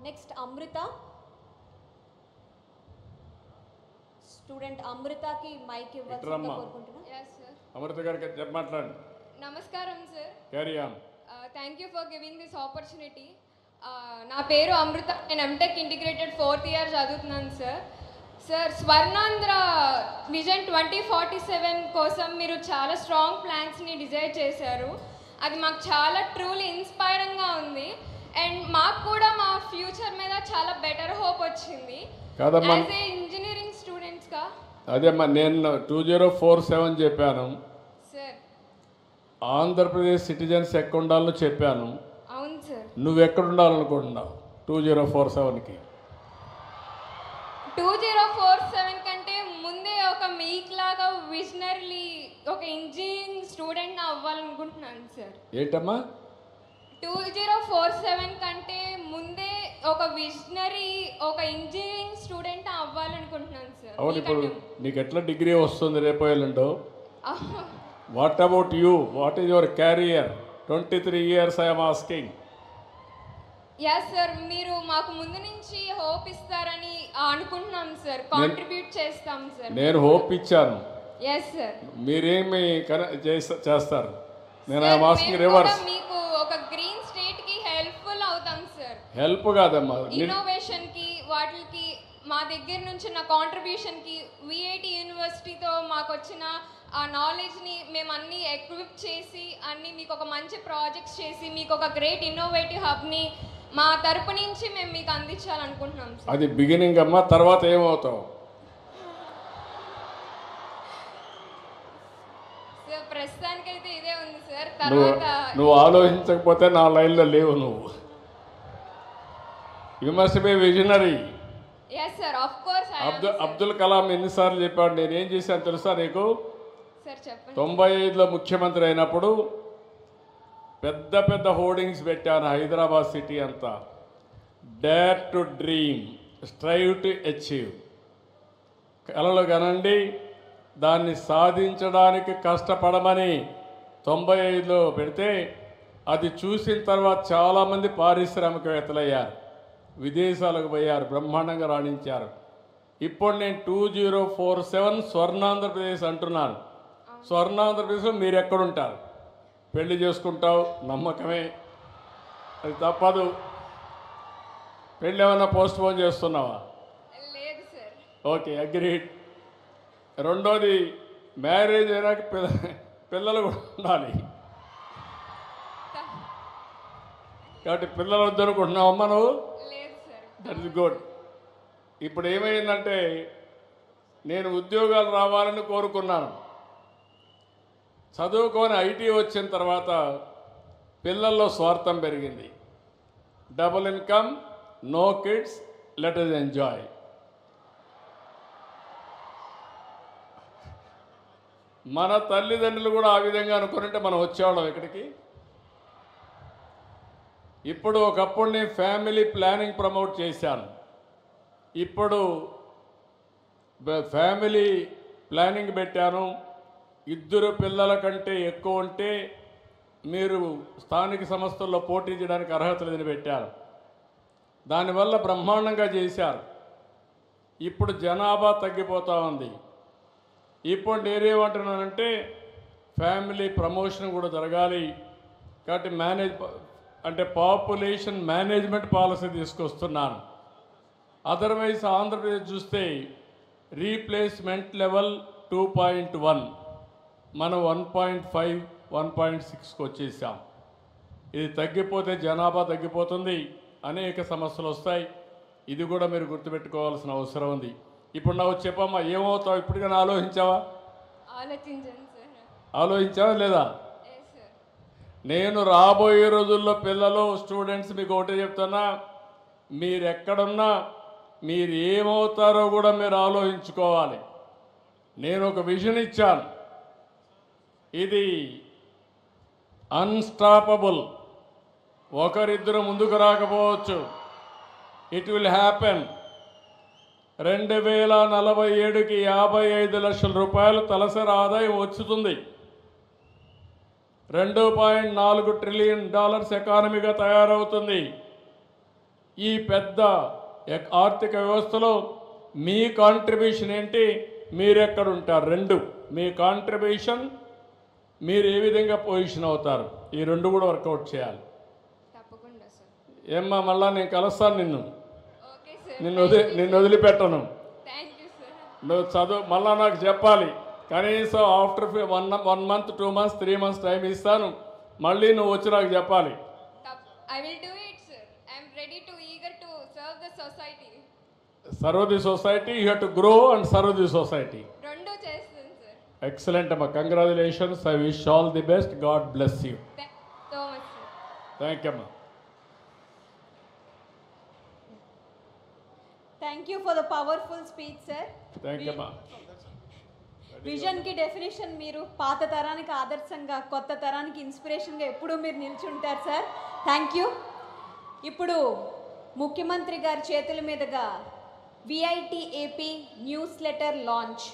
Next అమృత. Student అమృతకి mic ఇవ్వాల్సిందిగా కోరుకుంటున్నా. yes sir. అమృత గారికి మాట్లాడండి. నమస్కారం sir. Carry on. Thank you for giving this opportunity. నా పేరు అమృత, నేను ఎంటెక్ ఇంటిగ్రేటెడ్ 4th ఇయర్ చదువుతున్నాను సార్. సార్, స్వర్ణాంధ్ర విజన్ 2047 కోసం మీరు చాలా స్ట్రాంగ్ ప్లాన్స్ని డిజైన్ చేశారు. అది మాకు చాలా ట్రూలీ ఇన్స్పైరింగ్గా ఉంది. అండ్ మాకు కూడా మా ఫ్యూచర్ మీద చాలా బెటర్ హోప్ వచ్చింది. యాజ్ ఏ ఇంజనీరింగ్ స్టూడెంట్స్గా. అదేమ్మా, నేను 2047 చెప్పాను సార్. ఆంధ్రప్రదేశ్ సిటిజన్స్ ఎక్కడ ఉండాలో చెప్పాను. అవును సార్. నువ్వు ఎక్కడ ఉండాలనుకుంటున్నావు 2047కి? 2047 కంటే ముందే ఒక మీక్ లాగా విజనరీ ఒక ఇంజనీరింగ్ స్టూడెంట్ అవ్వాలనుకుంటున్నాను సార్. ఏంటమ్మా? 2047 కంటే ముందే ఒక విజనరీ ఒక ఇంజనీరింగ్ స్టూడెంట్ అవ్వాలనుకుంటున్నాను సార్. అవును, ఇప్పుడు నీకు ఎట్లా డిగ్రీ వస్తుంది రేపు ఎల్లుండో? What about you? What is your career? 23 years I'm asking. Yes sir, మీరు మాకు ముందు నుంచి హోప్ ఇస్తారని అనుకుంటున్నాం సార్. కాంట్రిబ్యూట్ చేస్తాం సార్. నేను హోప్ ఇచ్చాను. Yes sir. మీరేమి చేస్తారు? నేను ఐఎమ్ ఆస్కింగ్ రివర్స్. మీకు ఒక గ్రీన్ స్టేట్ కి హెల్ప్ఫుల్ అవుతాం సార్. హెల్ప్ కాదమ్మా, ఇన్నోవేషన్ కి వాటికి మా దగ్గర నుంచి నా కాంట్రిబ్యూషన్ కి విఐటి యూనివర్సిటీతో మాకు వచ్చిన ఆ నాలెడ్జ్ని మేము అన్నీ ఎక్విప్ చేసి అన్నీ మీకు ఒక మంచి ప్రాజెక్ట్స్ చేసి మీకు ఒక గ్రేట్ ఇన్నోవేటివ్ హబ్ని మా తరపు నుంచి మేము మీకు అందించాలనుకుంటున్నాం సార్. అది బిగినింగ్ అమ్మా, తర్వాత ఏమవుతావు? సార్, ప్రస్తుతానికైతే ఇదే ఉంది సార్. తర్వాత నువ్వు ఆలోచించకపోతే నా లైన్లో లేవు నువ్వు. You must be visionary. Yes sir, of course. Abdul Kalam ఎన్నిసార్లు చెప్పాడు? నేను ఏం చేశాను తెలుసా నీకు? సార్ చెప్పండి. 95లో ముఖ్యమంత్రి అయినప్పుడు పెద్ద పెద్ద హోర్డింగ్స్ పెట్టాను హైదరాబాద్ సిటీ అంతా. Dare to dream, strive to achieve. కలలు కనండి, దాన్ని సాధించడానికి కష్టపడమని 95లో పెడితే అది చూసిన తర్వాత చాలామంది పారిశ్రామికవేత్తలయ్యారు, విదేశాలకు పోయారు, బ్రహ్మాండంగా రాణించారు. ఇప్పుడు నేను 2047 స్వర్ణాంధ్రప్రదేశ్ అంటున్నాను. స్వర్ణాంధ్రప్రదేశ్లో మీరు ఎక్కడుంటారు? పెళ్లి చేసుకుంటావు, నమ్మకమే, అది తప్పదు. పెళ్ళి ఏమైనా పోస్ట్ పోన్ చేస్తున్నావా? లేదు సార్. Okay, agreed. రెండోది, మ్యారేజ్ అయినాక పిల్లలు కూడా ఉండాలి. కాబట్టి పిల్లలు వద్దనుకుంటున్నావమ్మా నువ్వు? లేదు సార్. That is good. ఇప్పుడు ఏమైందంటే నేను ఉద్యోగాలు రావాలని కోరుకున్నాను. చదువుకొని ఐటీ వచ్చిన తర్వాత పిల్లల్లో స్వార్థం పెరిగింది. Double income, no kids, let us enjoy. మన తల్లిదండ్రులు కూడా ఆ విధంగా అనుకుంటే మనం వచ్చేవాళ్ళం ఇక్కడికి. ఇప్పుడు ఒకప్పుడు నేను ఫ్యామిలీ ప్లానింగ్ ప్రమోట్ చేశాను. ఇప్పుడు ఫ్యామిలీ ప్లానింగ్ పెట్టాను. 2 పిల్లల కంటే ఎక్కువ ఉంటే మీరు స్థానిక సంస్థల్లో పోటీ చేయడానికి అర్హత లేదని పెట్టారు. దానివల్ల బ్రహ్మాండంగా చేశారు. ఇప్పుడు జనాభా తగ్గిపోతూ ఉంది. ఇప్పుడు నేనేమంటున్నానంటే ఫ్యామిలీ ప్రమోషన్ కూడా జరగాలి. కాబట్టి పాపులేషన్ మేనేజ్మెంట్ పాలసీ తీసుకొస్తున్నాను. అదర్వైజ్ ఆంధ్రప్రదేశ్ చూస్తే రీప్లేస్మెంట్ లెవెల్ 2.1, మనం 1.5, 1.6కి వచ్చేసాం. ఇది తగ్గిపోతే జనాభా తగ్గిపోతుంది, అనేక సమస్యలు వస్తాయి. ఇది కూడా మీరు గుర్తుపెట్టుకోవాల్సిన అవసరం ఉంది. ఇప్పుడు నాకు చెప్పమ్మా, ఏమవుతావు? ఇప్పటికైనా ఆలోచించావా? ఆలోచించండి సార్. ఆలోచించావా లేదా? నేను రాబోయే రోజుల్లో పిల్లలు, స్టూడెంట్స్ మీకు ఒకటే చెప్తున్నా, మీరు ఎక్కడున్నా మీరు ఏమవుతారో కూడా మీరు ఆలోచించుకోవాలి. నేను ఒక విజన్ ఇచ్చాను, ఇది అన్స్టాపబుల్. ఒకరిద్దరు ముందుకు రాకపోవచ్చు, ఇట్ విల్ హ్యాపెన్. 2047కి 55 లక్షల రూపాయలు తలసరి ఆదాయం వచ్చుతుంది. $2.4 ట్రిలియన్ ఎకానమీగా తయారవుతుంది. ఈ పెద్ద ఆర్థిక వ్యవస్థలో మీ కాంట్రిబ్యూషన్ ఏంటి, మీరు ఎక్కడ ఉంటారు, రెండు మీ కాంట్రిబ్యూషన్, మీరు ఏ విధంగా పొజిషన్ అవుతారు, ఈ రెండు కూడా వర్కౌట్ చేయాలి. తప్పకుండా సార్. ఏమ్మా మళ్ళా నేను కలుస్తాను నిన్ను, ఓకే సార్. నిన్ను వదిలిపెట్టను. Thank you sir. నువ్వు చదువు మళ్ళా నాకు చెప్పాలి. కనీసం after 1 month 2 months 3 months time ఇస్తాను, మళ్ళీ నువ్వు వచ్చి నాకు చెప్పాలి. I will do it, sir. I am ready to eager to serve the society. Serve the society, you have to grow and serve the society. రెండు చేస్తాను సార్. Excellent అమ్మా, congratulations. I wish all the best. God bless you. Thank you so much, sir. Thank you అమ్మా. Thank you for the powerful speech sir. Thank you అమ్మా. విజన్కి definition మీరు పాత తరానికి ఆదర్శంగా, కొత్త తరానికి ఇన్స్పిరేషన్గా ఎప్పుడూ మీరు నిల్చుంటారు సార్. Thank you. ఇప్పుడు ముఖ్యమంత్రి గారి చేతుల మీదుగా VIT AP news letter launch.